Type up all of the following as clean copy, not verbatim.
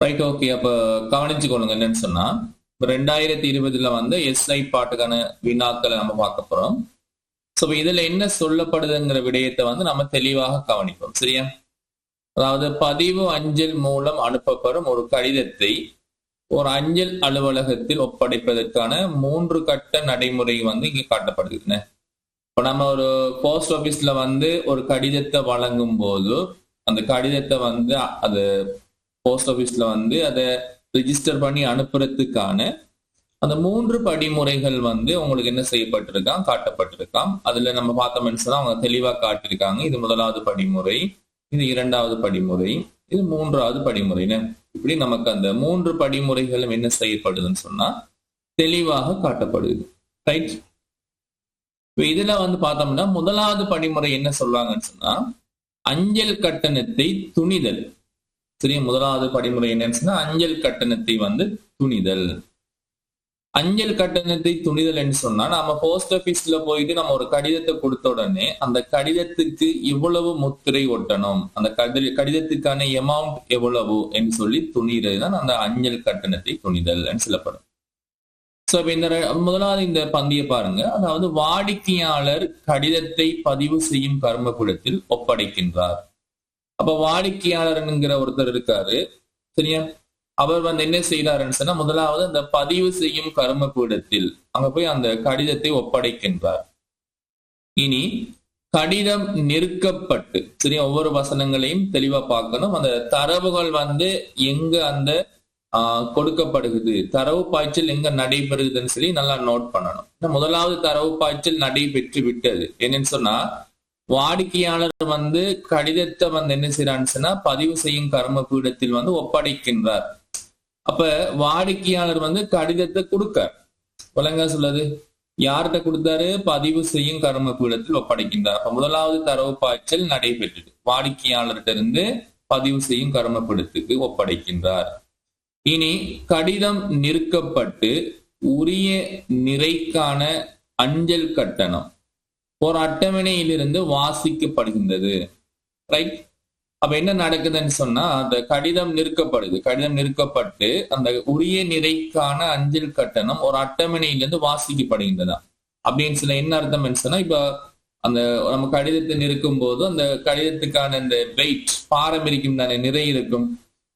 Right, okay. அப்ப கவனிச்சுக்கொள்ளுங்க என்னன்னு சொன்னா 2020 வந்து எஸ்ஐ பாட்டுக்கான வினாக்களை நம்ம பார்க்க போறோம். ஸோ இதுல என்ன சொல்லப்படுதுங்கிற விடயத்தை வந்து நம்ம தெளிவாக கவனிப்போம். சரியா? அதாவது பதிவு அஞ்சல் மூலம் அனுப்பப்படும் ஒரு கடிதத்தை ஒரு அஞ்சல் அலுவலகத்தில் ஒப்படைப்பதற்கான 3 கட்ட நடைமுறை வந்து இங்க காட்டப்படுதுன்னு. இப்ப நம்ம ஒரு போஸ்ட் ஆபீஸ்ல வந்து ஒரு கடிதத்தை வழங்கும் போது அந்த கடிதத்தை வந்து அது போஸ்ட் ஆபீஸ்ல வந்து அதை ரிஜிஸ்டர் பண்ணி அனுப்புறதுக்கான அந்த 3 படிமுறைகள் வந்து உங்களுக்கு என்ன செய்யப்பட்டிருக்கான், காட்டப்பட்டிருக்கான். அதுல நம்ம பார்த்தோம்னு சொன்னா அவங்க தெளிவா காட்டியிருக்காங்க. இது முதலாவது படிமுறை, இது 2வது படிமுறை, இது 3வது படிமுறைன்னு. இப்படி நமக்கு அந்த 3 படிமுறைகளும் என்ன செய்யப்படுதுன்னு சொன்னா தெளிவாக காட்டப்படுது. ரைட். இதுல வந்து பார்த்தோம்னா முதலாவது படிமுறை என்ன சொல்றாங்கன்னு சொன்னா அஞ்சல் கட்டணத்தை துணிதல். சரியா? முதலாவது படிமுறை என்னன்னு சொன்னா அஞ்சல் கட்டணத்தை வந்து துணிதல். அஞ்சல் கட்டணத்தை துணிதல் என்று சொன்னா நம்ம போஸ்ட் ஆபீஸ்ல போயிட்டு நம்ம ஒரு கடிதத்தை கொடுத்த உடனே அந்த கடிதத்துக்கு இவ்வளவு முத்திரை ஒட்டணும், அந்த கடிதத்துக்கான எமௌண்ட் எவ்வளவு என்று சொல்லி துணிறது தான் அந்த அஞ்சல் கட்டணத்தை துணிதல் சொல்லப்படும். சோ இந்த முதலாவது இந்த பந்தியை பாருங்க. அதாவது வாடிக்கையாளர் கடிதத்தை பதிவு செய்யும் கர்மபீடத்தில் ஒப்படைக்கின்றார். அப்ப வாடிக்கையாளர்ங்கிற ஒருத்தர் இருக்காரு. சரியா? அவர் வந்து என்ன செய்யறாருன்னு சொன்னா முதலாவது அந்த பதிவு செய்யும் கர்மபீடத்தில் அங்க போய் அந்த கடிதத்தை ஒப்படைக்கின்றார். இனி கடிதம் நிறுக்கப்பட்டு, சரியா, ஒவ்வொரு வசனங்களையும் தெளிவா பார்க்கணும். அந்த தரவுகள் வந்து எங்க அந்த கொடுக்கப்படுகிறது, தரவு பாய்ச்சல் எங்க நடைபெறுதுன்னு சொல்லி நல்லா நோட் பண்ணணும். முதலாவது தரவு பாய்ச்சல் நடைபெற்று விட்டது. என்னன்னு சொன்னா வாடிக்கையாளர் வந்து கடிதத்தை வந்து என்ன செய்யறான்னு சொன்னா பதிவு செய்யும் கர்மபீடத்தில் வந்து ஒப்படைக்கின்றார். அப்ப வாடிக்கையாளர் வந்து கடிதத்தை கொடுக்கார். ஒழுங்கா சொல்லுது, யார்கிட்ட கொடுத்தாரு? பதிவு செய்யும் கர்மபீடத்தில் ஒப்படைக்கின்றார். அப்ப முதலாவது தரவு பாய்ச்சல் நடைபெற்றது. வாடிக்கையாளர்கிட்ட இருந்து பதிவு செய்யும் கர்மபீடத்துக்கு ஒப்படைக்கின்றார். இனி கடிதம் நிறுக்கப்பட்டு உரிய நிறைக்கான அஞ்சல் கட்டணம் ஒரு அட்டவணையிலிருந்து வாசிக்கப்படுகின்றது. ரைட். அப்ப என்ன நடக்குதுன்னு சொன்னா அந்த கடிதம் நிறுக்கப்படுது. கடிதம் நிறுக்கப்பட்டு அந்த உரிய நிறைக்கான அஞ்சல் கட்டணம் ஒரு அட்டவணையிலிருந்து வாசிக்கப்படுகின்றதா அப்படின்னு சொல்ல என்ன அர்த்தம் சொன்னா இப்ப அந்த நம்ம கடிதத்தை நிறுக்கும் போது அந்த கடிதத்துக்கான இந்த வெயிட் பாரம் இருக்கும் தானே, நிறை இருக்கும்.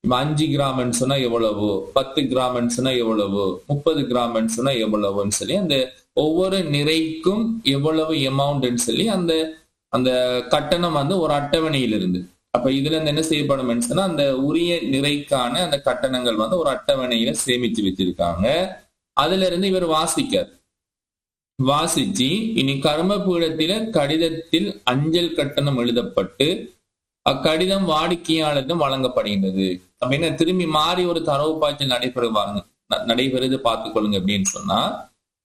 இப்ப 5 கிராம்னு சொன்னா எவ்வளவு, 10 கிராம்னு சொன்னா எவ்வளவு, 30 கிராம்னு சொன்னா எவ்வளவுன்னு சொல்லி அந்த ஒவ்வொரு நிறைக்கும் எவ்வளவு எமௌண்ட்னு சொல்லி அந்த அந்த கட்டணம் வந்து ஒரு அட்டவணையில் இருந்து. அப்ப இதுல இருந்து என்ன செய்யப்படும் சொன்னா அந்த உரிய நிறைக்கான அந்த கட்டணங்கள் வந்து ஒரு அட்டவணையில சேமிச்சு வச்சிருக்காங்க. அதுல இருந்து இவர் வாசிச்சு இனி கர்மபீடத்தில கடிதத்தில் அஞ்சல் கட்டணம் எழுதப்பட்டு அக்கடிதம் வாடிக்கையாளரிடம் வழங்கப்படுகின்றது. அப்ப என்ன திரும்பி மாறி ஒரு தரவு பாய்ச்சல் நடைபெறுது பார்த்துக்கொள்ளுங்க அப்படின்னு சொன்னா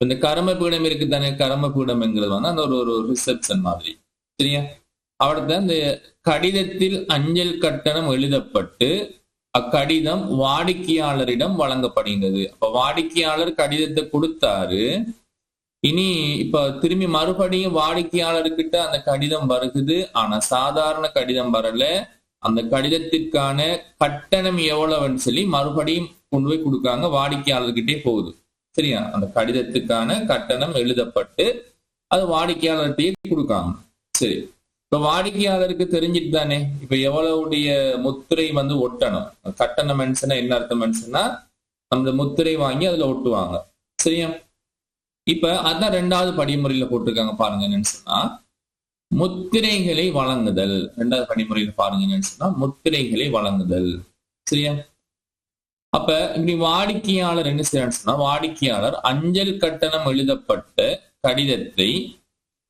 இந்த கர்மபீடம் இருக்கு தானே, கர்மபீடம்ங்கிறது வந்து அந்த ஒரு ரிசப்ஷன் மாதிரி. சரியா? அவர்தான் இந்த கடிதத்தில் அஞ்சல் கட்டணம் எழுதப்பட்டு அக்கடிதம் வாடிக்கையாளரிடம் வழங்கப்படுகின்றது. அப்ப வாடிக்கையாளர் கடிதத்தை கொடுத்தாரு. இனி இப்ப திரும்பி மறுபடியும் வாடிக்கையாளர்கிட்ட அந்த கடிதம் வருகுது. ஆனா சாதாரண கடிதம் வரல. அந்த கடிதத்திற்கான கட்டணம் எவ்வளவுன்னு சொல்லி மறுபடியும் கொண்டு போய் கொடுக்காங்க, வாடிக்கையாளர்கிட்டே போகுது. சரியா? அந்த கடிதத்துக்கான கட்டணம் எழுதப்பட்டு அது வாடிக்கையாளர்கிட்டயே கொடுக்காங்க. சரி, இப்ப வாடிக்கையாளருக்கு தெரிஞ்சிட்டு தானே இப்ப எவ்வளவுடைய முத்திரை வந்து ஒட்டணும். கட்டணம் என்ன அர்த்தம் சொன்னா அந்த முத்திரை வாங்கி அதுல ஒட்டுவாங்க. சரியா? இப்ப அதான் 2வது படிமுறையில போட்டிருக்காங்க பாருங்க. என்னன்னு சொன்னா முத்திரைகளை வழங்குதல். 2வது படிமுறையில பாருங்க என்னன்னு சொன்னா முத்திரைகளை வழங்குதல். சரியா? அப்ப இப்படி வாடிக்கையாளர் என்ன செய்யறான்னு சொன்னா வாடிக்கையாளர் அஞ்சல் கட்டணம் எழுதப்பட்ட கடிதத்தை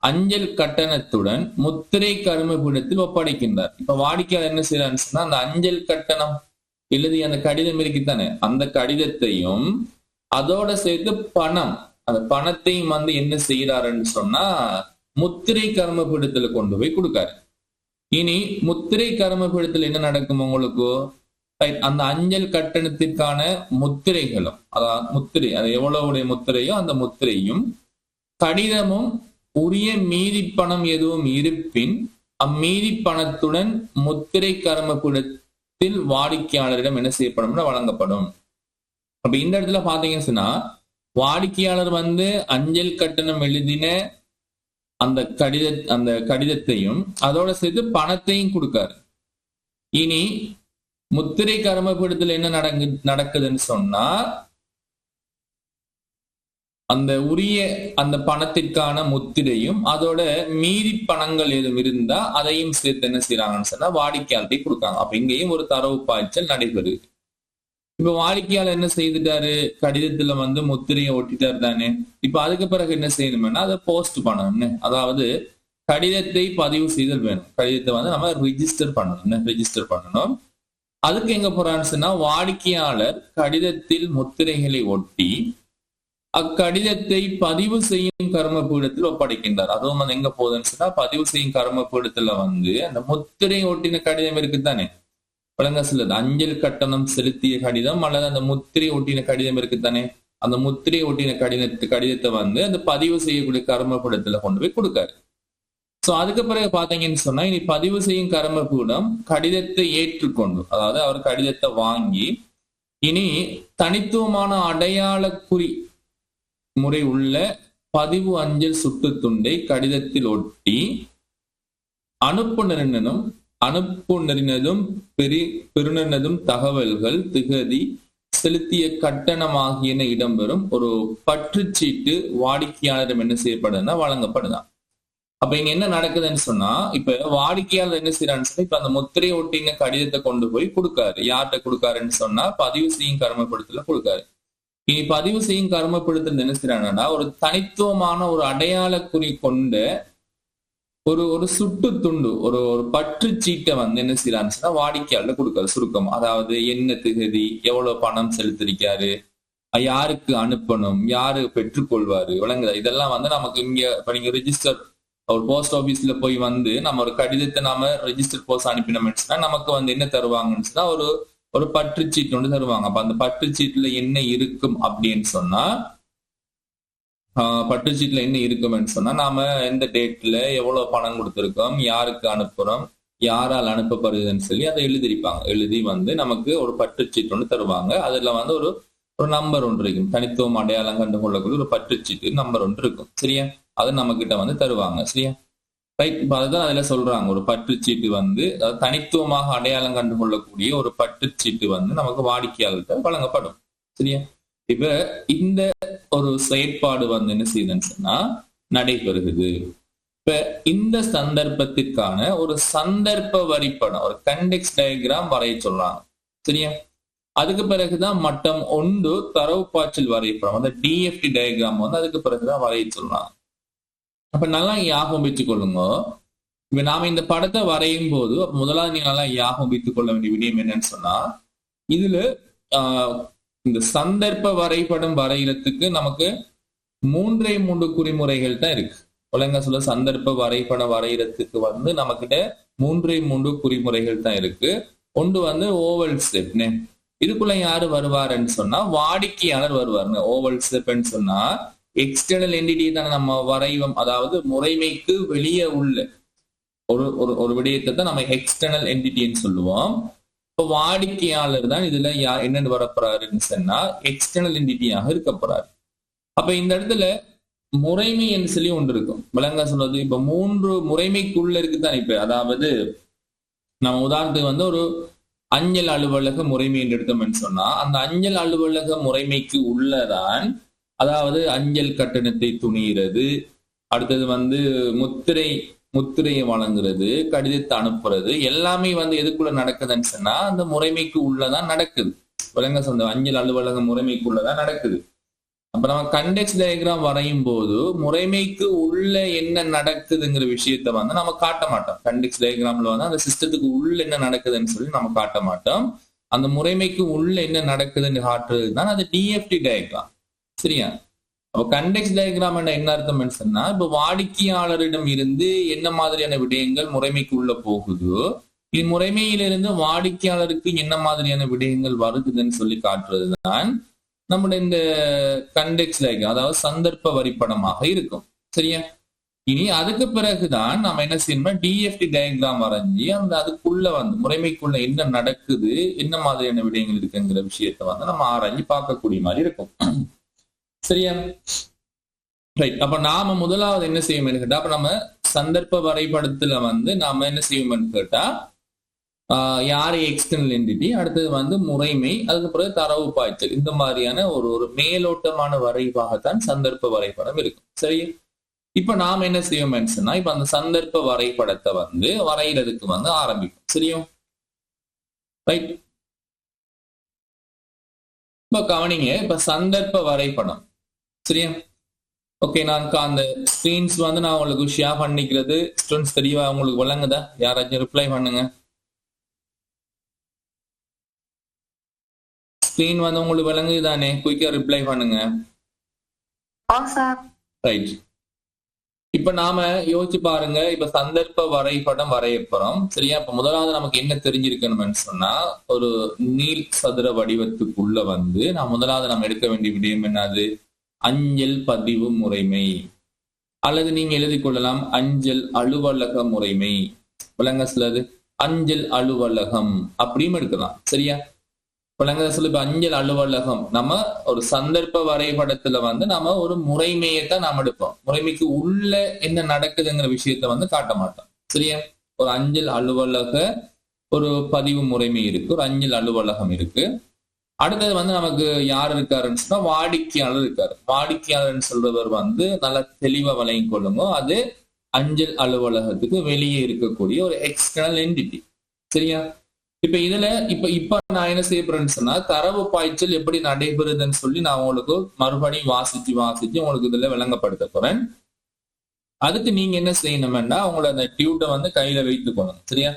அஞ்சல் கட்டணத்துடன் முத்திரை கர்மபீடத்தில் ஒப்படைக்கின்றார். இப்ப வாடிக்கையாளர் என்ன செய்யறான்னு சொன்னா அந்த அஞ்சல் கட்டணம் எழுதி அந்த கடிதம் இருக்குத்தானே, அந்த கடிதத்தையும் அதோட சேர்த்து பணம், அந்த பணத்தையும் வந்து என்ன செய்யறாருன்னு சொன்னா முத்திரை கர்மபீடத்துல கொண்டு போய் கொடுக்காரு. இனி முத்திரை கர்மபீடத்துல என்ன நடக்கும் உங்களுக்கு, அந்த அஞ்சல் கட்டணத்திற்கான முத்திரைகளும், அதாவது முத்திரை அது எவ்வளவுடைய முத்திரையோ அந்த முத்திரையும் கடிதமும் உரிய மீதி பணம் எதுவும் இருப்பின் அம்மீதி பணத்துடன் முத்திரை கடிதத்தில் வாடிக்கையாளரிடம் என்ன செய்யப்படும், வழங்கப்படும். அப்ப இந்த இடத்துல பாத்தீங்கன்னு சொன்னா வாடிக்கையாளர் அஞ்சல் கட்டணம் எழுதின அந்த கடிதத்தையும் அதோட சேர்த்து பணத்தையும் கொடுக்காரு. இனி முத்திரை கருமப்படுத்தல் என்ன நடக்குதுன்னு சொன்னா அந்த உரிய அந்த பணத்திற்கான முத்திரையும் அதோட மீதி பணங்கள் எதுவும் இருந்தா அதையும் சேர்த்து என்ன செய்யறாங்கன்னு சொன்னா வாடிக்கையாளர்கிட்ட கொடுக்காங்க. அப்ப இங்கேயும் ஒரு தரவு பாய்ச்சல் நடைபெறுது. இப்ப வாடிக்கையாளர் என்ன செய்துட்டாரு, கடிதத்துல முத்திரையை ஒட்டிட்டாரு தானே. இப்ப அதுக்கு பிறகு என்ன செய்யணும்னா அதை போஸ்ட் பண்ணணும். அதாவது கடிதத்தை பதிவு செய்தல் வேணும். கடிதத்தை நம்ம ரிஜிஸ்டர் பண்ணணும். அதுக்கு எங்க போறான்னு சொன்னா வாடிக்கையாளர் கடிதத்தில் முத்திரைகளை ஒட்டி அக்கடிதத்தை பதிவு செய்யும் கர்மபீடத்தில் ஒப்படைக்கின்றார். அதுவும் எங்க போகுதுன்னு சொன்னா பதிவு செய்யும் கர்மபீடத்துல அந்த முத்திரை ஒட்டின கடிதம் இருக்குதானே, வழங்க சொல்லுது அஞ்சல் கட்டணம் செலுத்திய கடிதம் அல்லது அந்த முத்திரை ஒட்டின கடிதம் இருக்குதானே, அந்த முத்திரை ஒட்டின கடிதத்தை அந்த பதிவு செய்யக்கூடிய கர்மபீடத்துல கொண்டு போய் கொடுக்காரு. சோ அதுக்கு பிறகு பாத்தீங்கன்னு சொன்னா இனி பதிவு செய்யும் கர்மபீடம் கடிதத்தை ஏற்றுக்கொண்டு, அதாவது அவர் கடிதத்தை வாங்கி இனி தனித்துவமான அடையாள குறி முறை உள்ள பதிவு அஞ்சல் சுட்டு துண்டை கடிதத்தில் ஒட்டி அனுப்புனரினதும் பெறுநரினதும் தகவல்கள் திகதி செலுத்திய கட்டணம் ஆகியன இடம்பெறும் ஒரு பற்றுச்சீட்டு வாடிக்கையாளரிடம் என்ன செய்யப்படுதுன்னா வழங்கப்படுதான். அப்ப இங்க என்ன நடக்குதுன்னு சொன்னா இப்ப வாடிக்கையாளர் என்ன செய்யறான்னு சொன்னா இப்ப அந்த முத்திரை ஒட்டின கடிதத்தை கொண்டு போய் கொடுக்காரு. யார்கிட்ட கொடுக்காருன்னு சொன்னா பதிவு செய்யும் கர்மப்படுத்தல கொடுக்காரு. இனி பதிவு செய்யும் கர்மப்படுத்தல் என்ன செய்யறாங்கன்னா ஒரு தனித்துவமான ஒரு அடையாள குறி கொண்ட ஒரு சுட்டு துண்டு ஒரு பற்றுச்சீட்டை என்ன செய்யறான்னு சொன்னா வாடிக்கையாளர் கொடுக்காரு. சுருக்கம், அதாவது என்ன திகதி, எவ்வளவு பணம் செலுத்திருக்காரு, யாருக்கு அனுப்பணும், யாரு பெற்றுக்கொள்வாரு, விளங்குதா. இதெல்லாம் நமக்கு இங்க இப்ப நீங்க ரிஜிஸ்டர் ஒரு போஸ்ட் ஆபீஸ்ல போய் நம்ம ஒரு கடிதத்தை நாம ரெஜிஸ்டர் போஸ்ட் அனுப்பினோம்னு சொன்னா நமக்கு என்ன தருவாங்கன்னு சொன்னா ஒரு பற்றுச்சீட்டு ஒன்று தருவாங்க. அப்ப அந்த பற்றுச்சீட்டுல என்ன இருக்கும் அப்படின்னு சொன்னா பற்றுச்சீட்டுல என்ன இருக்கும்னு சொன்னா நாம எந்த டேட்ல எவ்வளவு பணம் கொடுத்திருக்கோம், யாருக்கு அனுப்புறோம், யாரால் அனுப்பப்படுதுன்னு சொல்லி அதை எழுதிருப்பாங்க. எழுதி நமக்கு ஒரு பற்றுச்சீட்டு ஒன்று தருவாங்க. அதுல ஒரு நம்பர் ஒன்று இருக்கும், தனித்துவம் அடையாளம் கண்டு கொள்ளக்கூடிய ஒரு பற்றுச்சீட்டு நம்பர் ஒன்று இருக்கும். சரியா, அது நம்ம கிட்ட தருவாங்க. சரியா, ரைட். இப்ப அதுதான் அதுல சொல்றாங்க ஒரு பற்றுச்சீட்டு தனித்துவமாக அடையாளம் கண்டு கொள்ளக்கூடிய ஒரு பற்றுச்சீட்டு நமக்கு வாடிக்கையாளர்கிட்ட வழங்கப்படும். சரியா, இப்ப இந்த ஒரு செயற்பாடு என்ன செய்யுதுன்னு சொன்னா நடைபெறுகிறது. இப்ப இந்த சந்தர்ப்பத்திற்கான ஒரு சந்தர்ப்ப வரிப்படம், ஒரு கண்டெக்ஸ்ட் டயக்ராம் வரைய சொல்றாங்க. சரியா, அதுக்கு பிறகுதான் மட்டம் 1 தரவு பாய்ச்சல் வரையப்படும், அந்த டிஎஃப்டி டயக்ராம் அதுக்கு பிறகுதான் வரைய சொல்றாங்க. அப்ப நல்லா ஞாபகம் வச்சுக் கொள்ளுங்க. இப்ப நாம இந்த படத்தை வரையும் போது முதலாவது நீங்க நல்லா ஞாபகம் வைத்துக் கொள்ள வேண்டிய விடயம் என்னன்னு சொன்னா இதுல இந்த சந்தர்ப்ப வரைபடம் வரைகிறதுக்கு நமக்கு 3 குறிமுறைகள் தான் இருக்கு. ஒழுங்கா சொல்ல சந்தர்ப்ப வரைபடம் வரைகிறதுக்கு நமக்கிட்ட 3 குறிமுறைகள் தான் இருக்கு. ஒன்று ஓவல் ஸ்டெப். இதுக்குள்ள யாரு வருவாருன்னு சொன்னா வாடிக்கையாளர் வருவாருங்க. ஓவல் ஸ்டெப்ன்னு சொன்னா எக்ஸ்டர்னல் என்டிட்டி தானே நம்ம வரைவோம், அதாவது முறைமைக்கு வெளியே உள்ள ஒரு விடயத்தை தான் நம்ம எக்ஸ்டர்னல் என்டிட்டின்னு சொல்லுவோம். இப்போ வாடிக்கையாளர் தான் இதுல என்னன்னு வரப்போறாருன்னு சொன்னா எக்ஸ்டர்னல் என்டிட்டியாக இருக்க போறாரு. அப்ப இந்த இடத்துல முறைமை என்று சொல்லி ஒன்று இருக்கும். விளங்க சொல்றது இப்ப 3 முறைமைக்குள்ள இருக்குதான். இப்ப அதாவது நம்ம உதாரணத்துக்கு ஒரு அஞ்சல் அலுவலக முறைமை என்று எடுத்தோம்னு சொன்னா அந்த அஞ்சல் அலுவலக முறைமைக்கு உள்ளதான், அதாவது அஞ்சல் கட்டணத்தை துணிகிறது, அடுத்தது முத்திரையை வழங்குறது, கடிதத்தை அனுப்புறது, எல்லாமே எதுக்குள்ள நடக்குதுன்னு சொன்னா அந்த முறைமைக்கு உள்ளதான் நடக்குது. விளங்க சொந்த அஞ்சல் அலுவலக முறைமைக்குள்ளதான் நடக்குது. அப்ப நம்ம கண்டெக்ஸ்ட் டயக்ராம் வரையும் போது முறைமைக்கு உள்ள என்ன நடக்குதுங்கிற விஷயத்த நம்ம காட்ட மாட்டோம். கண்டெக்ஸ்ட் டயக்ராம்ல அந்த சிஸ்டத்துக்கு உள்ள என்ன நடக்குதுன்னு சொல்லி நம்ம காட்ட மாட்டோம். அந்த முறைமைக்கு உள்ள என்ன நடக்குதுன்னு காட்டுறது தான் அது டிஎஃப்டி டயக்ராம். சரியா, அப்ப கண்டெக்ஸ்ட் டயக்ராம் என்ன அர்த்தம் சொன்னா இப்ப வாடிக்கையாளரிடம் இருந்து என்ன மாதிரியான விடயங்கள் முறைமைக்கு உள்ள போகுதோ முறைமையிலிருந்து வாடிக்கையாளருக்கு என்ன மாதிரியான விடயங்கள் வருதுன்னு சொல்லி காட்டுறதுதான் நம்முடைய இந்த கண்டெக்ஸ்ட் டயக்ராம், அதாவது சந்தர்ப்ப வரிப்படமாக இருக்கும். சரியா, இனி அதுக்கு பிறகுதான் நம்ம என்ன செய்யணும், டிஎஃப்டி டயக்ராம் வரைஞ்சி அந்த அதுக்குள்ள வந்து முறைமைக்குள்ள என்ன நடக்குது, என்ன மாதிரியான விடயங்கள் இருக்குங்கிற விஷயத்த வந்து நம்ம ஆராய்ச்சி பார்க்கக்கூடிய மாதிரி இருக்கும். சரியா? ரைட். அப்ப நாம முதலாவது என்ன செய்வோம்னு கேட்டா, அப்ப நம்ம சந்தர்ப்ப வரைபடத்துல வந்து நாம என்ன செய்வோம்னு கேட்டா, யாரு எக்ஸ்டர்னல் என்டிட்டி, அடுத்தது வந்து முறைமை, அதுக்கு பிறகு தரவு பாய்ச்சல், இந்த மாதிரியான ஒரு மேலோட்டமான வரைவாகத்தான் சந்தர்ப்ப வரைபடம் இருக்கும். சரி, இப்ப நாம என்ன செய்வோம்னு சொன்னா, இப்ப அந்த சந்தர்ப்ப வரைபடத்தை வந்து வரைகிறதுக்கு வந்து ஆரம்பிக்கும். சரியா? ரைட். இப்ப கவனிங்க, இப்ப சந்தர்ப்ப வரைபடம். சரியா? ஓகே, நான் அந்த ஸ்கிரீன்ஸ் வந்து நான் உங்களுக்கு ஷேர் பண்ணிக்கிறது ஸ்டூடெண்ட்ஸ் தெரியவா உங்களுக்கு விளங்குதா? யாராச்சும் ரிப்ளை பண்ணுங்க. ஸ்கிரீன் வந்து உங்களுக்கு விளங்குது தானே? குயிக்கா ரிப்ளை பண்ணுங்க. ரைட். இப்ப நாம யோசிச்சு பாருங்க, இப்ப சந்தர்ப்ப வரைபடம் வரையப்போறோம். சரியா? இப்ப முதலாவது நமக்கு என்ன தெரிஞ்சிருக்கணும்னு சொன்னா, ஒரு நீள் சதுர வடிவத்துக்குள்ள வந்து முதலாவது நம்ம எடுக்க வேண்டிய விடயம் என்னது? அஞ்சல் பதிவு முறைமை, அல்லது நீங்க எழுதி கொள்ளலாம் அஞ்சல் அலுவலக முறைமை. விளங்க சிலது அஞ்சல் அலுவலகம் அப்படின்னு எடுக்கலாம். சரியா? விளங்க சொல்ல. இப்ப அஞ்சல் அலுவலகம் நம்ம ஒரு சந்தர்ப்ப வரைபடத்துல வந்து நம்ம ஒரு முறைமையைத்தான் நாம் எடுப்போம். முறைமைக்கு உள்ள என்ன நடக்குதுங்கிற விஷயத்த வந்து காட்ட மாட்டோம். சரியா? ஒரு அஞ்சல் அலுவலக ஒரு பதிவு முறைமை இருக்கு, ஒரு அஞ்சல் அலுவலகம் இருக்கு. அடுத்தது வந்து நமக்கு யார் இருக்காருன்னு சொன்னா வாடிக்கையாளர் இருக்காரு. வாடிக்கையாளர்னு சொல்றவர் வந்து நல்லா தெளிவா விளங்கி கொள்ளுங்க, அது அஞ்சல் அலுவலகத்துக்கு வெளியே இருக்கக்கூடிய ஒரு எக்ஸ்டர்னல் என்டிட்டி. சரியா? இப்ப இதுல இப்ப நான் என்ன செய்ய போறேன்னு சொன்னா, தரவு பாய்ச்சல் எப்படி நடைபெறுதுன்னு சொல்லி நான் உங்களுக்கு மறுபடியும் வாசிச்சு உங்களுக்கு இதுல விளங்கப்படுத்த போறேன். அதுக்கு நீங்க என்ன செய்யணும்னா, உங்களை அந்த டியூட்டை வந்து கையில வைத்துக்கணும். சரியா?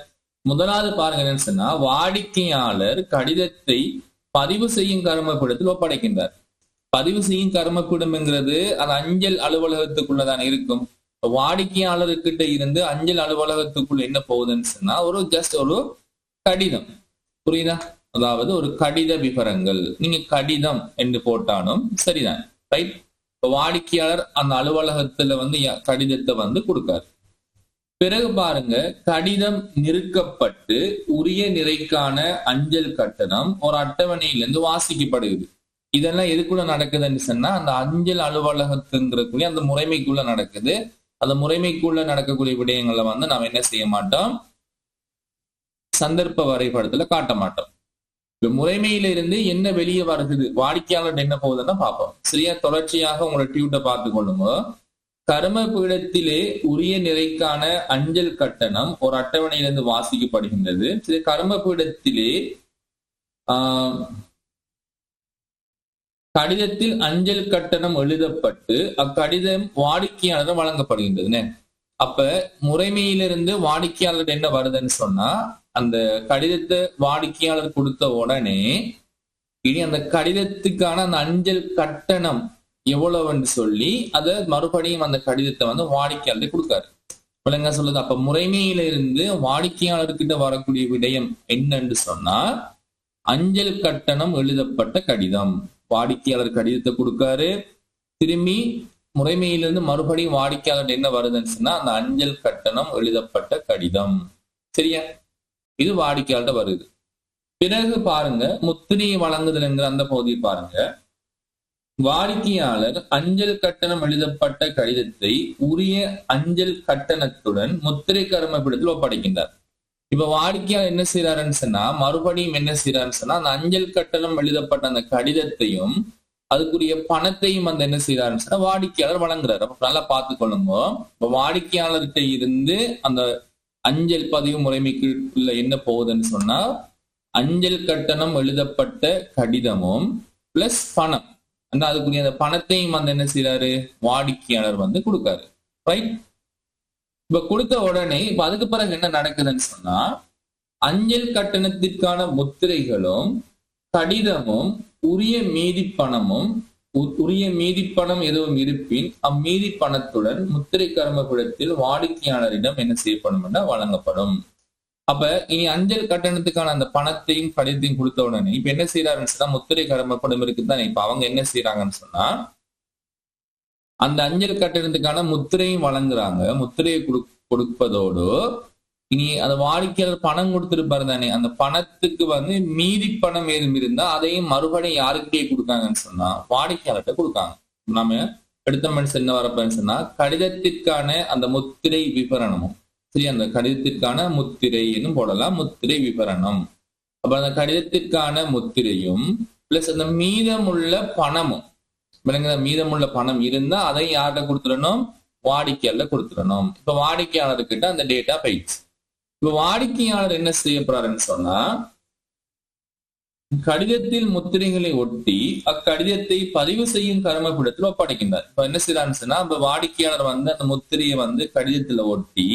முதலாவது பாருங்க என்னன்னு சொன்னா, வாடிக்கையாளர் கடிதத்தை பதிவு செய்யும் கர்மப்பீடத்தில் ஒப்படைக்கின்றார். பதிவு செய்யும் கர்மப்பீடம்ங்கிறது அது அஞ்சல் அலுவலகத்துக்குள்ளதான் இருக்கும். வாடிக்கையாளர்கிட்ட இருந்து அஞ்சல் அலுவலகத்துக்குள்ள என்ன போகுதுன்னு சொன்னா, ஜஸ்ட் ஒரு கடிதம். புரியுதா? அதாவது ஒரு கடித விவரங்கள். நீங்க கடிதம் என்று போட்டாலும் சரிதான். ரைட். வாடிக்கையாளர் அந்த அலுவலகத்துல வந்து கடிதத்தை வந்து கொடுக்காரு. பிறகு பாருங்க, கடிதம் நிறுக்கப்பட்டு உரிய நிறைக்கான அஞ்சல் கட்டணம் ஒரு அட்டவணையிலிருந்து வாசிக்கப்படுகிறது. இதெல்லாம் எதுக்குள்ள நடக்குதுன்னு சொன்னா, அந்த அஞ்சல் அலுவலகத்துங்கிறக்கூடிய அந்த முறைமைக்குள்ள நடக்குது. அந்த முறைமைக்குள்ள நடக்கக்கூடிய விடயங்களை வந்து நாம் என்ன செய்ய மாட்டோம், சந்தர்ப்ப வரைபடத்துல காட்ட மாட்டோம். முறைமையில இருந்து என்ன வெளியே வருது, வாடிக்கையாளர் என்ன போகுதுன்னா பார்ப்போம். சரியா? தொடர்ச்சியாக உங்களோட டியூட்டை பார்த்து கொள்ளுங்க. கர்மபீடத்திலே உரிய நிறைக்கான அஞ்சல் கட்டணம் ஒரு அட்டவணையிலிருந்து வாசிக்கப்படுகின்றது. கர்மபீடத்திலே கடிதத்தில் அஞ்சல் கட்டணம் எழுதப்பட்டு அக்கடிதம் வாடிக்கையாளர் வழங்கப்படுகின்றது. அப்ப முறைமையிலிருந்து வாடிக்கையாளர் என்ன வருதுன்னு சொன்னா, அந்த கடிதத்தை வாடிக்கையாளர் கொடுத்த உடனே இனி அந்த கடிதத்துக்கான அந்த அஞ்சல் கட்டணம் எவ்வளவுன்னு சொல்லி அதை மறுபடியும் அந்த கடிதத்தை வந்து வாடிக்கையாளர் கொடுக்காரு. விளங்க சொல்லுது. அப்ப முறைமையில இருந்து வாடிக்கையாளர்கிட்ட வரக்கூடிய விடயம் என்னன்னு சொன்னா, அஞ்சல் கட்டணம் எழுதப்பட்ட கடிதம். வாடிக்கையாளர் கடிதத்தை கொடுக்காரு, திரும்பி முறைமையிலிருந்து மறுபடியும் வாடிக்கையாளர் என்ன வருதுன்னு சொன்னா, அந்த அஞ்சல் கட்டணம் எழுதப்பட்ட கடிதம். சரியா? இது வாடிக்கையாளர் வருது. பிறகு பாருங்க, முத்திரையை வழங்குதல்ங்கிற அந்த பகுதியை பாருங்க. வாடிக்கையாளர் அஞ்சல் கட்டணம் எழுதப்பட்ட கடிதத்தை உரிய அஞ்சல் கட்டணத்துடன் முத்திரை கர்மபீடத்தில் ஒப்படைக்கின்றார். இப்ப வாடிக்கையாளர் என்ன செய்யறாருன்னு சொன்னா, மறுபடியும் என்ன செய்யறாருன்னு சொன்னா, அந்த அஞ்சல் கட்டணம் எழுதப்பட்ட அந்த கடிதத்தையும் அதுக்குரிய பணத்தையும் அந்த என்ன செய்யறாருன்னு சொன்னா வாடிக்கையாளர் வழங்குறாரு. அப்ப நல்லா பார்த்துக்கொள்ளுங்க. இப்ப வாடிக்கையாளர்கிட்ட இருந்து அந்த அஞ்சல் பதிவு முறைமைக்குள்ள என்ன போகுதுன்னு சொன்னா, அஞ்சல் கட்டணம் எழுதப்பட்ட கடிதமும் பிளஸ் பணம், அதுக்குரிய அந்த பணத்தையும் வந்து என்ன செய்யறாரு, வாடிக்கையாளர் வந்து கொடுக்காரு. ரைட். இப்ப கொடுத்த உடனே இப்ப அதுக்கு பிறகு என்ன நடக்குதுன்னு சொன்னா, அஞ்சல் கட்டணத்திற்கான முத்திரைகளும் கடிதமும் உரிய மீதி பணமும், உரிய மீதி பணம் எதுவும் இருப்பின் அம்மீதி பணத்துடன் முத்திரை கர்மபீடத்தில் வாடிக்கையாளரிடம் என்ன செய்யப்படும் வழங்கப்படும். அப்ப இனி அஞ்சல் கட்டணத்துக்கான அந்த பணத்தையும் கடிதத்தையும் கொடுத்த உடனே இப்ப என்ன செய்யறாருன்னு சொன்னா, முத்திரை கர்மப்படம் இருக்குதானே. இப்ப அவங்க என்ன செய்யறாங்கன்னு சொன்னா, அந்த அஞ்சல் கட்டணத்துக்கான முத்திரையும் வழங்குறாங்க. முத்திரையை கொடுப்பதோடு இனி அந்த வாடிக்கையாளர் பணம் கொடுத்திருப்பாரு தானே, அந்த பணத்துக்கு வந்து மீதி பணம் ஏதும் இருந்தா அதையும் மறுபடியும் யாருக்கிட்டே கொடுக்காங்கன்னு சொன்னா வாடிக்கையாளர்கிட்ட கொடுக்காங்க. நாம அடுத்த மனுஷன் என்ன வரப்பன்னு சொன்னா கடிதத்திற்கான அந்த முத்திரை விவரணமும் சரி, அந்த கடிதத்திற்கான முத்திரை என்னும் போடலாம், முத்திரை விவரணம். அப்ப அந்த கடிதத்திற்கான முத்திரையும் பிளஸ் அந்த மீதமுள்ள பணமும், மீதமுள்ள பணம் இருந்தா அதை யார்கிட்ட கொடுத்துடணும், வாடிக்கையாளர் கொடுத்துடணும். இப்ப வாடிக்கையாளர்கிட்ட அந்த டேட்டா போயிடுச்சு. இப்ப வாடிக்கையாளர் என்ன செய்ய போறாருன்னு சொன்னா கடிதத்தில் முத்திரைகளை ஒட்டி அக்கடிதத்தை பதிவு செய்யும் கர்மபீடத்தில் ஒப்படைக்கின்றார். இப்ப என்ன செய்யறான்னு சொன்னா இப்ப வாடிக்கையாளர் வந்து அந்த முத்திரையை வந்து கடிதத்துல ஒட்டி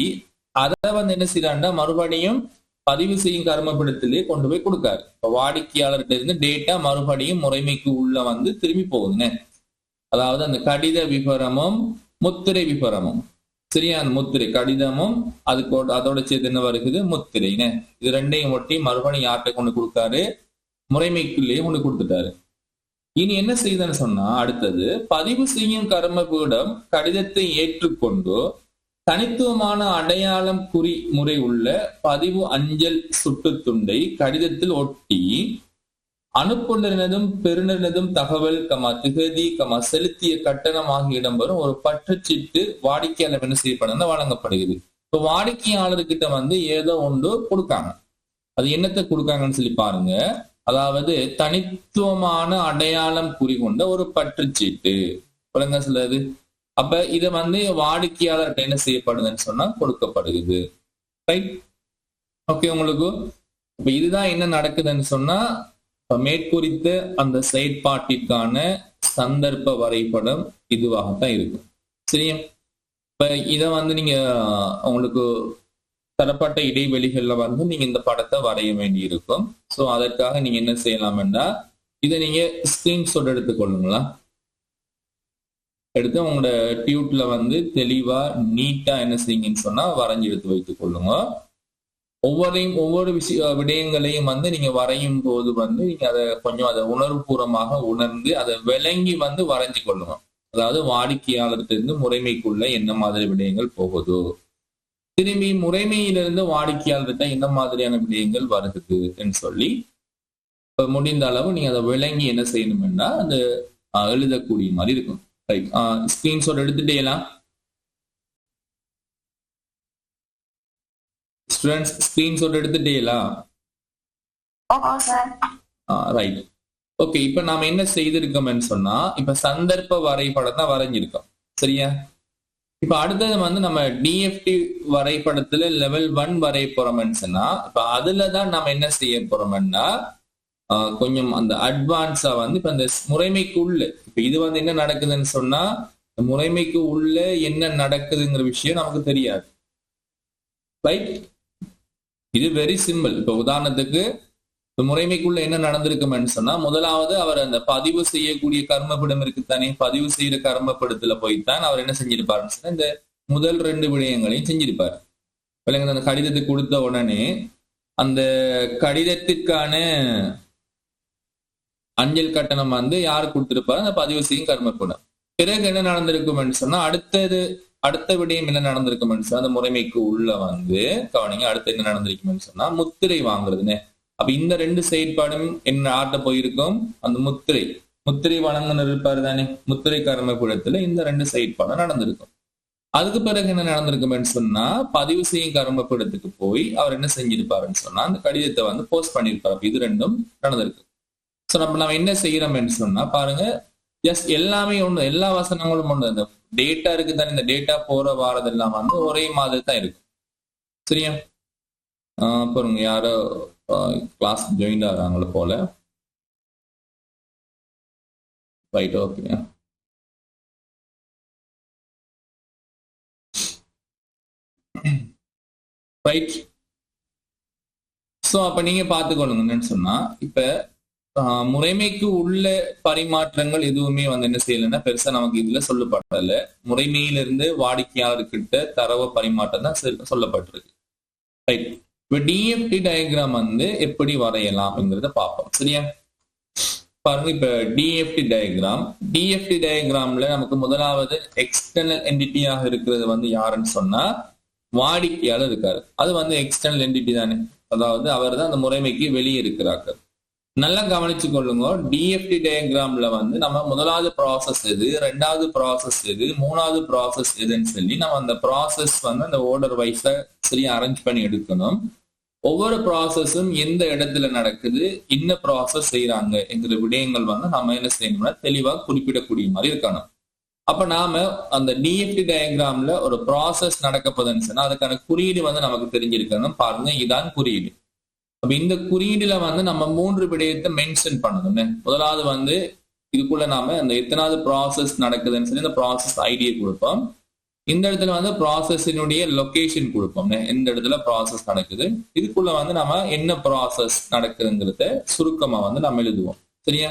அதை வந்து என்ன செய்யறாண்டா மறுபடியும் பதிவு செய்யும் கர்மபீடத்திலே கொண்டு போய் கொடுக்காரு. இப்ப வாடிக்கையாளர்கிட்ட இருந்து டேட்டா மறுபடியும் முறைமைக்கு உள்ள வந்து திரும்பி போகுதுன்னு. அதாவது அந்த கடித விவரமும் முத்திரை விவரமும் சரியா, அந்த முத்திரை கடிதமும் அதுக்கு அதோட சேர்த்து என்ன வருது முத்திரைன்னு, இது ரெண்டையும் ஒட்டி மறுபடியும் யார்கிட்ட கொண்டு கொடுக்காரு, முறைமைக்குள்ளேயே கொண்டு கொடுத்துட்டாரு. இனி என்ன செய்யுதுன்னு சொன்னா அடுத்தது பதிவு செய்யும் கர்மபீடம் கடிதத்தை ஏற்றுக்கொண்டு தனித்துவமான அடையாளம் குறி முறை உள்ள பதிவு அஞ்சல் சுட்டு துண்டை கடிதத்தில் ஒட்டி அனுப்புனரினதும் பெறுநரினதும் தகவல் திகதி செலுத்திய கட்டணம் ஆகிய இடம்பெறும் ஒரு பற்றுச்சீட்டு வாடிக்கையாளர் என்ன செய்யப்படும் வழங்கப்படுகிறது. இப்ப வாடிக்கையாளர்கிட்ட வந்து ஏதோ ஒன்று கொடுக்காங்க, அது என்னத்தை கொடுக்காங்கன்னு சொல்லி பாருங்க. அதாவது தனித்துவமான அடையாளம் குறி கொண்ட ஒரு பற்றுச்சீட்டு சொல்லுது. அப்ப இதை வந்து வாடிக்கையாளர்கிட்ட என்ன செய்யப்படுதுன்னு சொன்னா கொடுக்கப்படுகிறது. Right, okay. உங்களுக்கு இப்ப இதுதான் என்ன நடக்குதுன்னு சொன்னா மேற்குறித்த அந்த செயற்பாட்டிற்கான சந்தர்ப்ப வரைபடம் இதுவாகத்தான் இருக்கும். சரியா, இப்ப இத வந்து நீங்க உங்களுக்கு தரப்பட்ட இடைவெளிகள்ல வந்து நீங்க இந்த படத்தை வரைய வேண்டி இருக்கும். சோ அதற்காக நீங்க என்ன செய்யலாம்னா இதை நீங்க ஸ்கிரீன்ஷாட் எடுத்துக்கொள்ளுங்களா, எடுத்து உங்களோட டியூட்ல வந்து தெளிவா நீட்டா என்ன செய்யுங்கன்னு சொன்னா வரைஞ்சி எடுத்து வைத்துக் கொள்ளுங்க. ஒவ்வொரு விடயங்களையும் வந்து நீங்க வரையும் போது வந்து நீங்க அதை கொஞ்சம் அதை உணர்வுபூர்வமாக உணர்ந்து அதை விளங்கி வந்து வரைஞ்சு கொள்ளுங்க. அதாவது வாடிக்கையாளர்கிட்ட முறைமைக்குள்ள என்ன மாதிரி விடயங்கள் போகுதோ, திரும்பி முறைமையிலிருந்து வாடிக்கையாளர்கிட்ட என்ன மாதிரியான விடயங்கள் வருகுதுன்னு சொல்லி முடிந்த அளவு நீங்க அதை விளங்கி என்ன செய்யணும்னா அந்த எழுதக்கூடிய மாதிரி இருக்கும். ரைட், ஸ்கிரீன்ஷாட் எடுத்துட்டேலாம் ஸ்டூடெண்ட்ஸ், ஸ்கிரீன்ஷாட் எடுத்துட்டீங்களா? Right, okay. இப்ப நாம என்ன செய்திருக்கோம்னு சொன்னா இப்ப சந்தர்ப்ப வரைபடம் தான் வரைஞ்சிருக்கோம். சரியா, இப்ப அடுத்தது வந்து நம்ம டிஎஃப்டி வரைபடத்துல லெவல் 1 வரைய போறோம்னு சொன்னா இப்ப அதுலதான் நம்ம என்ன செய்ய போறோம்னா கொஞ்சம் அந்த அட்வான்ஸா வந்து இப்ப அந்த முறைமைக்கு உள்ள இப்ப இது வந்து என்ன நடக்குதுன்னு சொன்னா முறைமைக்கு உள்ள என்ன நடக்குதுங்கிற விஷயம் நமக்கு தெரியாது. ரைட், இது வெரி சிம்பிள். இப்ப உதாரணத்துக்கு முறைமைக்குள்ள என்ன நடந்திருக்குன்னு சொன்னா முதலாவது அவர் அந்த பதிவு செய்யக்கூடிய கர்மபீடம் இருக்குத்தானே, பதிவு செய்யற கர்மபீடத்துல போய்த்தான் அவர் என்ன செஞ்சிருப்பாருன்னு சொன்னா இந்த முதல் 2 விடயங்களையும் செஞ்சிருப்பாரு. அந்த கடிதத்தை கொடுத்த உடனே அந்த கடிதத்திற்கான அஞ்சல் கட்டணம் வந்து யாரு கொடுத்திருப்பாரு, அந்த பதிவு செய்யும் கர்மபீடம். பிறகு என்ன நடந்திருக்கும்னு சொன்னா அடுத்த விடயம் என்ன நடந்திருக்கும்னு சொன்னா அந்த முறைமைக்கு உள்ள வந்து கவனிங்க அடுத்து என்ன நடந்திருக்கும்னு சொன்னா முத்திரை வாங்குறதுன்னு. அப்ப இந்த 2 செயற்பாடும் என்ன ஆட்ட போயிருக்கும், அந்த முத்திரை வழங்குனர் இருப்பாரு தானே, முத்திரை கர்மபீடத்துல இந்த 2 செயற்பாடும் நடந்திருக்கும். அதுக்கு பிறகு என்ன நடந்திருக்கும்னு சொன்னா பதிவு செய்யும் கர்மபீடத்துக்கு போய் அவர் என்ன செஞ்சிருப்பாருன்னு சொன்னா அந்த கடிதத்தை வந்து போஸ்ட் பண்ணிருப்பாரு. இது 2ம் நடந்திருக்கு. சோ நம்ம என்ன செய்யறோம்னு சொன்னா பாருங்க, ஜஸ்ட் எல்லாமே ஒண்ணு, எல்லா வசனங்களும் ஒண்ணு. அந்த டேட்டா இருக்கு தானே, இந்த டேட்டா போற வாரதெல்லாம் வந்து ஒரே மாதிரி தான் இருக்கும். சரியா, பாருங்க யாரோ கிளாஸ் ஜாயின் ஆகிறாங்கள போல. Right, okay. ரைட், சோ அப்ப நீங்க பாத்துக்கொள்ளுங்கன்னு சொன்னா இப்ப முறைமைக்கு உள்ள பரிமாற்றங்கள் எதுவுமே வந்து என்ன செய்யலைன்னா பெருசா நமக்கு இதுல சொல்லப்படல. முறைமையிலிருந்து வாடிக்கையாளர்கிட்ட தரவு பரிமாற்றம் தான் சொல்லப்பட்டிருக்கு. ரைட், இப்ப டிஎஃப்டி டயக்ராம் வந்து எப்படி வரையலாம்ங்கிறத பார்ப்போம். சரியா, பாருங்க இப்ப டிஎஃப்டி டயக்ராம். டிஎஃப்டி டயக்ராம்ல நமக்கு முதலாவது எக்ஸ்டர்னல் என்டிட்டியாக இருக்கிறது வந்து யாருன்னு சொன்னா வாடிக்கையாளர் இருக்காரு. அது வந்து எக்ஸ்டர்னல் என்டிட்டி தானே, அதாவது அவர் தான் அந்த முறைமைக்கு வெளியே இருக்கிறார்கள். நல்லா கவனிச்சு கொள்ளுங்க. டிஎஃப்டி டயக்ராம்ல வந்து நம்ம முதலாவது ப்ராசஸ் எது, ரெண்டாவது ப்ராசஸ் எது, மூணாவது ப்ராசஸ் எதுன்னு சொல்லி நம்ம அந்த ப்ராசஸ் வந்து அந்த ஆர்டர் வைஸா சரியா அரேஞ்ச் பண்ணி எடுக்கணும். ஒவ்வொரு ப்ராசஸும் எந்த இடத்துல நடக்குது, என்ன ப்ராசஸ் செய்யறாங்க என்கிற விடயங்கள் வந்து நம்ம என்ன செய்யணும்னா தெளிவா குறிப்பிடக்கூடிய மாதிரி இருக்கணும். அப்ப நாம அந்த டிஎஃப்டி டயக்ராம்ல ஒரு ப்ராசஸ் நடக்க போதுன்னு சொன்னா அதுக்கான குறியீடு வந்து நமக்கு தெரிஞ்சிருக்கணும். பாருங்க, இதான் குறியீடு. அப்ப இந்த குறியீடுல வந்து நம்ம 3 விடயத்தை மென்ஷன் பண்ணணும். முதலாவது வந்து இதுக்குள்ள நாம அந்த எத்தனாவது ப்ராசஸ் நடக்குதுன்னு சொல்லி இந்த ப்ராசஸ் ஐடியை கொடுப்போம். இந்த இடத்துல வந்து ப்ராசஸினுடைய லொகேஷன் கொடுப்போம், எந்த இடத்துல ப்ராசஸ் நடக்குது. இதுக்குள்ள வந்து நம்ம என்ன ப்ராசஸ் நடக்குதுங்கிறத சுருக்கமா வந்து நம்ம எழுதுவோம். சரியா?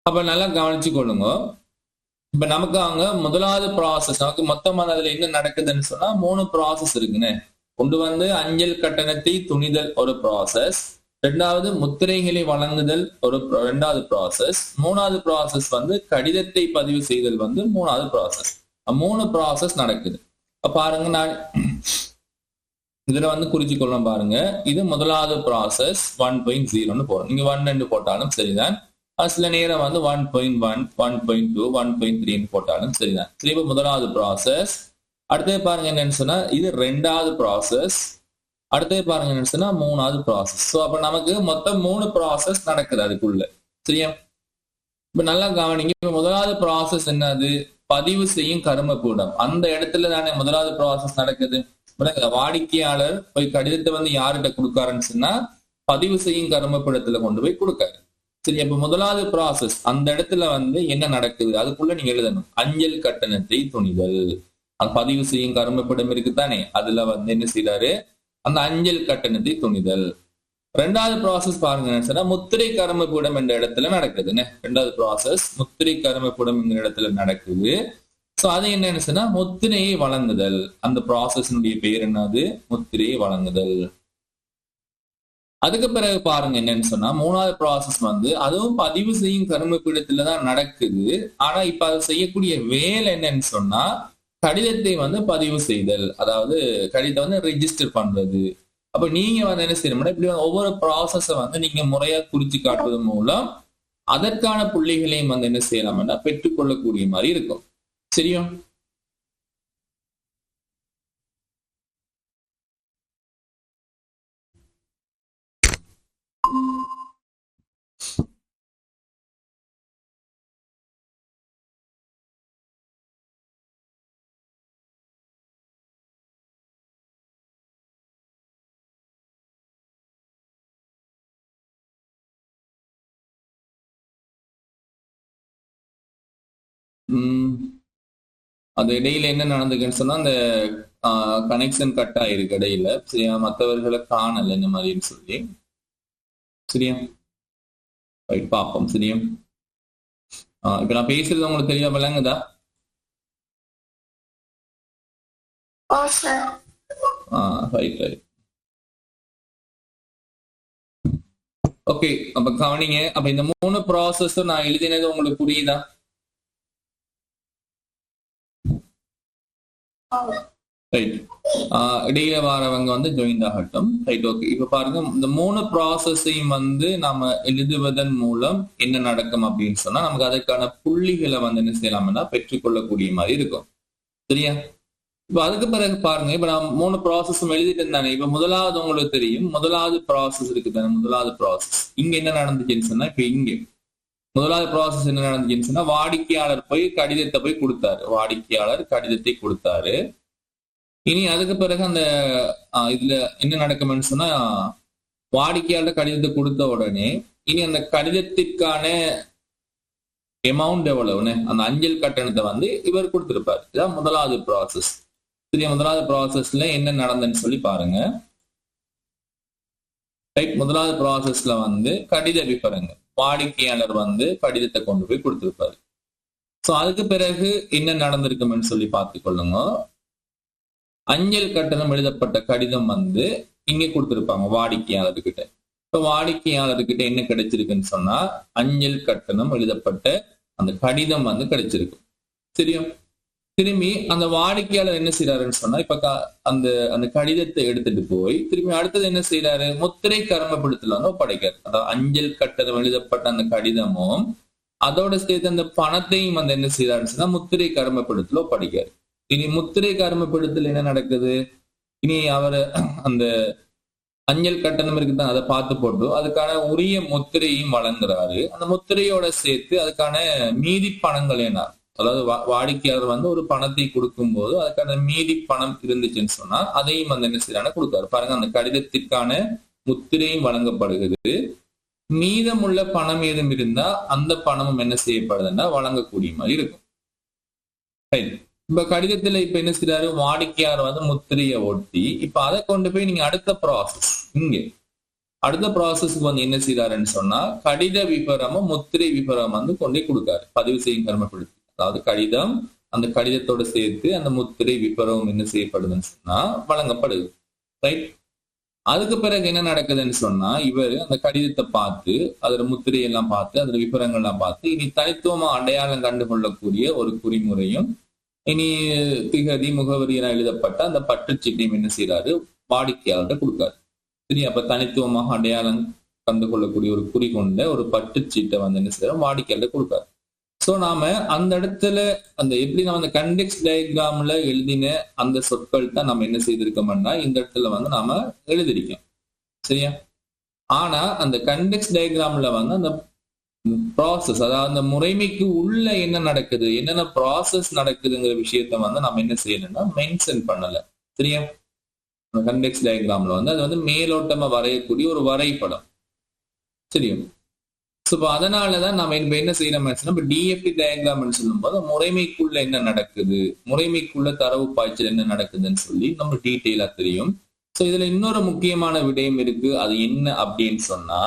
அப்ப நல்லா கவனிச்சு கொள்ளுங்க. இப்ப நமக்கு அங்க முதலாவது ப்ராசஸ் நமக்கு மொத்தமான அதுல என்ன நடக்குதுன்னு சொன்னா 3 ப்ராசஸ் இருக்குன்னு. ஒன்று வந்து அஞ்சல் கட்டணத்தை துணிதல் ஒரு ப்ராசஸ், ரெண்டாவது முத்திரைகளை வழங்குதல் ஒரு ரெண்டாவது ப்ராசஸ், மூணாவது ப்ராசஸ் வந்து கடிதத்தை பதிவு செய்தல் வந்து மூணாவது ப்ராசஸ். 3 ப்ராசஸ் நடக்குது. பாருங்க, நான் இதுல வந்து குறிச்சு கொள்ளணும். பாருங்க, இது முதலாவது ப்ராசஸ் 1.0ன்னு போறோம். நீங்க 1 போட்டாலும் சரிதான். சில நேரம் வந்து 1.1, 1.2, 1.3 போட்டாலும் சரிதான். சரி, இப்ப முதலாவது ப்ராசஸ். அடுத்தது பாருங்க என்னன்னு சொன்னா இது ரெண்டாவது ப்ராசஸ். அடுத்தது பாருங்க என்னன்னு சொன்னா மூணாவது ப்ராசஸ். ஸோ அப்ப நமக்கு மொத்தம் 3 ப்ராசஸ் நடக்குது அதுக்குள்ள. சரியா? இப்ப நல்லா கவனிங்க. இப்ப முதலாவது ப்ராசஸ் என்னது? பதிவு செய்யும் கருமக்கூடம். அந்த இடத்துல தானே முதலாவது ப்ராசஸ் நடக்குது. வாடிக்கையாளர் போய் கடிதத்தை வந்து யார்கிட்ட கொடுக்காருன்னு சொன்னா பதிவு செய்யும் கருமக்கூடத்துல கொண்டு போய் கொடுக்காரு. சரி, அப்ப முதலாவது ப்ராசஸ் அந்த இடத்துல வந்து என்ன நடக்குது அதுக்குள்ள நீங்க எழுதணும். அஞ்சல் கட்டணத்தை துணிதல். அது பதிவு செய்யும் கருமப்படம் இருக்குதானே, அதுல வந்து என்ன செய்யறாரு, அந்த அஞ்சல் கட்டணத்தை துணிதல். ரெண்டாவது ப்ராசஸ் பாருங்க, முத்திரை கருமப்பூடம் என்ற இடத்துல நடக்குதுன்னு. ரெண்டாவது ப்ராசஸ் முத்திரை கருமப்பூடம் என்ற இடத்துல நடக்குது. சோ அது என்னன்னு சொன்னா முத்திரையை வழங்குதல். அந்த ப்ராசஸினுடைய பேர் என்னது? முத்திரையை வழங்குதல். அதுக்கு பிறகு பாருங்க என்னன்னு சொன்னா மூணாவது ப்ராசஸ் வந்து அதுவும் பதிவு செய்யும் கருமப்பீடத்துலதான் நடக்குது. ஆனா இப்ப அது செய்யக்கூடிய வேலை என்னன்னு சொன்னா கடிதத்தை வந்து பதிவு செய்தல், அதாவது கடிதத்தை வந்து ரெஜிஸ்டர் பண்றது. அப்ப நீங்க வந்து என்ன செய்யணும்னா இப்படி ஒவ்வொரு ப்ராசஸ வந்து நீங்க முறையா குறிச்சு காட்டுவது மூலம் அதற்கான புள்ளிகளையும் வந்து என்ன செய்யலாம்னா பெற்றுக்கொள்ளக்கூடிய மாதிரி இருக்கும். சரியா? அது இடையில என்ன நடந்துக்குன்னு சொன்னா அந்த கனெக்ஷன் கட் ஆயிருக்கு இடையில. சரியா? மற்றவர்களை காணல இந்த மாதிரின்னு சொல்லி. சரியா? ரைட், பார்ப்போம். சரியா? இப்ப நான் பேசுறது உங்களுக்கு தெளிவா விளங்குதா? Right right. ஓகே, அப்ப கவனிங்க. அப்ப இந்த 3 ப்ராசஸ் நான் எழுதினது உங்களுக்கு புரியுதா? ரைட். இடையில வரவங்க வந்து ஜாயின் ஆகட்டும். Right, okay. இப்ப பாருங்க, இந்த 3 ப்ராசஸையும் வந்து நாம எழுதுவதன் மூலம் என்ன நடக்கும் அப்படின்னு சொன்னா நமக்கு அதற்கான புள்ளிகளை வந்து என்ன செய்யலாம்னா பெற்றுக்கொள்ளக்கூடிய மாதிரி இருக்கும். சரியா? இப்ப அதுக்கு பிறகு பாருங்க, இப்ப நான் 3 ப்ராசஸும் எழுதிட்டு இருந்தானே. இப்ப முதலாவது உங்களுக்கு தெரியும், முதலாவது ப்ராசஸ் இருக்குதானே, முதலாவது ப்ராசஸ் இங்க என்ன நடந்துச்சுன்னு சொன்னா இப்ப இங்க முதலாவது ப்ராசஸ் என்ன நடந்துச்சுன்னு சொன்னா வாடிக்கையாளர் போய் கடிதத்தை போய் கொடுத்தாரு. வாடிக்கையாளர் கடிதத்தை கொடுத்தாரு. இனி அதுக்கு பிறகு அந்த இதுல என்ன நடக்கும்னு சொன்னா வாடிக்கையாளர் கடிதத்தை கொடுத்த உடனே இனி அந்த கடிதத்திற்கான அமௌண்ட் எவ்வளவுன்னு அந்த அஞ்சல் கட்டணத்தை வந்து இவர் கொடுத்திருப்பாரு. இதான் முதலாவது ப்ராசஸ். சரி, முதலாவது ப்ராசஸ்ல என்ன நடந்ததுன்னு சொல்லி பாருங்க. ரைட், முதலாவது ப்ராசஸ்ல வந்து கடித விபரங்கள், வாடிக்கையாளர் வந்து கடிதத்தை கொண்டு போய் கொடுத்திருப்பாரு. சோ அதுக்கு பிறகு என்ன நடந்திருக்கும்னு சொல்லி பார்த்து கொள்ளுங்க. அஞ்சல் கட்டணம் எழுதப்பட்ட கடிதம் வந்து இங்க கொடுத்திருப்பாங்க வாடிக்கையாளர்கிட்ட. இப்ப வாடிக்கையாளர்கிட்ட என்ன கிடைச்சிருக்குன்னு சொன்னா அஞ்சல் கட்டணம் எழுதப்பட்ட அந்த கடிதம் வந்து கிடைச்சிருக்கு. சரியா? திரும்பி அந்த வாடிக்கையாளர் என்ன செய்யறாருன்னு சொன்னா இப்ப அந்த அந்த கடிதத்தை எடுத்துட்டு போய் திரும்பி அடுத்தது என்ன செய்யறாரு, முத்திரை கருமப்படுத்தல வந்து ஒப்படைக்காரு. அதாவது அஞ்சல் கட்டணம் எழுதப்பட்ட அந்த கடிதமும் அதோட சேர்த்து அந்த பணத்தையும் வந்து என்ன செய்யறாருன்னு சொன்னா முத்திரை கருமப்படுத்தல ஒப்படைக்காரு. இனி முத்திரை கருமப்படுத்தல் என்ன நடக்குது, இனி அவர் அந்த அஞ்சல் கட்டணம் இருக்குதான் அதை பார்த்து போட்டு அதுக்கான உரிய முத்திரையும் வழங்குறாரு. அந்த முத்திரையோட சேர்த்து அதுக்கான மீதி பணங்கள் என்ன, அதாவது வாடிக்கையாளர் வந்து ஒரு பணத்தை கொடுக்கும் போது அதுக்கான மீதி பணம் இருந்துச்சுன்னு சொன்னா அதையும் வந்து என்ன செய்யறாங்க கொடுக்காரு. பாருங்க, அந்த கடிதத்திற்கான முத்திரையும் வழங்கப்படுகிறது. மீதமுள்ள பணம் ஏதும் இருந்தா அந்த பணமும் என்ன செய்யப்படுதுன்னா வழங்கக்கூடிய மாதிரி இருக்கும். இப்ப கடிதத்துல இப்ப என்ன செய்யறாரு, வாடிக்கையாளர் வந்து முத்திரையை ஒட்டி இப்ப அதை கொண்டு போய் நீங்க அடுத்த ப்ராசஸ் அடுத்த ப்ராசஸ்க்கு வந்து என்ன செய்யறாருன்னு சொன்னா கடித விபரமும் முத்திரை விபரம் வந்து கொண்டே கொடுக்காரு பதிவு செய்யும் கருமப்படுத்தி. அதாவது கடிதம் அந்த கடிதத்தோட சேர்த்து அந்த முத்திரை விபரம் என்ன செய்யப்படுதுன்னு சொன்னா வழங்கப்படுது. ரைட். அதுக்கு பிறகு என்ன நடக்குதுன்னு சொன்னா இவர் அந்த கடிதத்தை பார்த்து அதுல முத்திரையெல்லாம் பார்த்து அதுல விபரங்கள்லாம் பார்த்து இனி தனித்துவமா அடையாளம் கண்டுகொள்ளக்கூடிய ஒரு குறிமுறையும் இனி திகதி முகவரி என எழுதப்பட்ட அந்த பற்றுச்சீட்டையும் என்ன செய்யறாரு வாடிக்கையாளர்கிட்ட கொடுக்காரு. சரி, அப்ப தனித்துவமாக அடையாளம் கண்டு கொள்ளக்கூடிய ஒரு குறி கொண்ட ஒரு பற்றுச்சீட்டை வந்து என்ன செய்யறோம் வாடிக்கையாளர்கிட்ட கொடுக்காரு. சோ நாம அந்த இடத்துல அந்த எப்படி நம்ம அந்த கண்டெக்ஸ்ட் டயக்ராம்ல எழுதின அந்த சொற்கள் தான் நம்ம என்ன செய்திருக்கோம்னா இந்த இடத்துல வந்து நாம எழுதிருக்கோம். சரியா? ஆனா அந்த கண்டெக்ஸ்ட் டயக்ராம்ல வந்து அந்த ப்ராசஸ், அதாவது அந்த முறைமைக்கு உள்ள என்ன நடக்குது, என்னென்ன ப்ராசஸ் நடக்குதுங்கிற விஷயத்த வந்து நம்ம என்ன செய்யணும்னா மென்ஷன் பண்ணல. சரியா? கண்டெக்ஸ்ட் டயக்ராம்ல வந்து அது வந்து மேலோட்டமா வரையக்கூடிய ஒரு வரைபடம். சரியா? ஸோ அதனாலதான் நம்ம இப்ப என்ன செய்யறோம், இப்ப டிஎஃப்டி டயக்ராம் சொல்லும் போது முறைமைக்குள்ள என்ன நடக்குது, முறைமைக்குள்ள தரவு பாய்ச்சல் என்ன நடக்குதுன்னு சொல்லி நம்ம டீட்டெயிலா தெரியும். ஸோ இதுல இன்னொரு முக்கியமான விடயம் இருக்கு. அது என்ன அப்படின்னு சொன்னா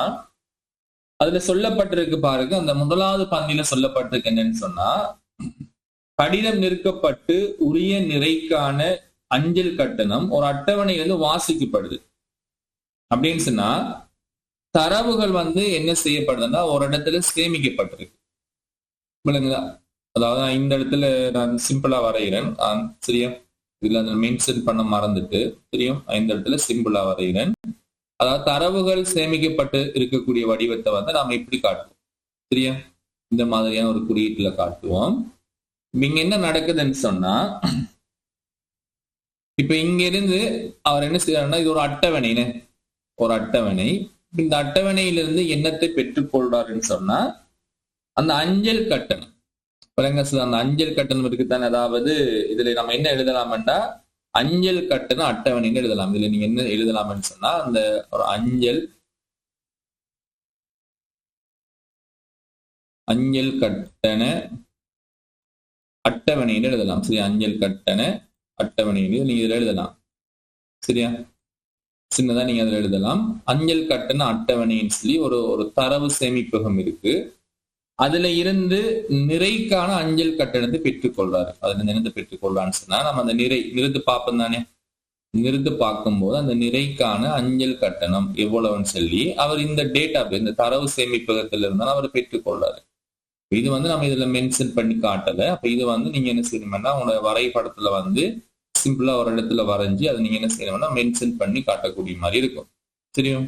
அதுல சொல்லப்பட்டிருக்கு பாருங்க, அந்த முதலாவது பந்தியில சொல்லப்பட்டிருக்கு என்னன்னு சொன்னா கடிதம் நிற்கப்பட்டு உரிய நிறைக்கான அஞ்சல் கட்டணம் ஒரு அட்டவணையிலிருந்து வாசிக்கப்படுது அப்படின்னு சொன்னா தரவுகள் வந்து என்ன செய்யப்படுதுன்னா ஒரு இடத்துல சேமிக்கப்பட்டிருக்கு. விளங்குதா? அதாவது இந்த இடத்துல நான் சிம்பிளா வரைகிறேன். சரியா? இதுல அந்த மென்ஷன் பண்ண மறந்துட்டு தெரியும், இந்த இடத்துல சிம்பிளா வரைகிறேன். அதாவது தரவுகள் சேமிக்கப்பட்டு இருக்கக்கூடிய வடிவத்தை வந்து நாம இப்படி காட்டுவோம். சரியா? இந்த மாதிரியான ஒரு குறியீட்டுல காட்டுவோம். இங்க என்ன நடக்குதுன்னு சொன்னா இப்ப இங்க இருந்து அவர் என்ன செய்யறாருன்னா இது ஒரு அட்டவணைன்னு ஒரு அட்டவணை. இந்த அட்டவணையிலிருந்து என்னத்தை பெற்றுக்கொள்றாருன்னு சொன்னா அந்த அஞ்சல் கட்டணம். அந்த அஞ்சல் கட்டணம் இருக்குத்தானே, அதாவது இதுல நம்ம என்ன எழுதலாம்டா அஞ்சல் கட்டண அட்டவணைன்னு எழுதலாம். இதுல நீங்க என்ன எழுதலாம்னு சொன்னா அந்த ஒரு அஞ்சல் கட்டண அட்டவணைன்னு எழுதலாம். சரியா? அஞ்சல் கட்டண அட்டவணைன்னு நீங்க இதுல எழுதலாம். சரியா? சின்னதா நீங்க அதுல எழுதலாம். அஞ்சல் கட்டண அட்டவணைன்னு சொல்லி ஒரு தரவு சேமிப்பகம் இருக்கு. அதுல இருந்து நிறைக்கான அஞ்சல் கட்டணத்தை பெற்றுக்கொள்றாரு. அதுல நிறுத்து பெற்றுக்கொள்றான்னு சொன்னா நம்ம அந்த நிறுத்து பார்ப்போம் தானே. நிறுத்து பார்க்கும்போது அந்த நிறைக்கான அஞ்சல் கட்டணம் எவ்வளவுன்னு சொல்லி அவர் இந்த டேட்டா இந்த தரவு சேமிப்பகத்துல இருந்தாலும் அவர் பெற்றுக்கொள்றாரு. இது வந்து நம்ம இதுல மென்ஷன் பண்ணி காட்டல. அப்ப இது வந்து நீங்க என்ன செய்யணும்னா உங்களோட வரைபடத்துல வந்து சிம்பிளா ஒரு இடத்துல வரைஞ்சி அதை நீங்க என்ன செய்யணும்னா மென்ஷன் பண்ணி காட்டக்கூடிய மாதிரி இருக்கும். தெரியும்?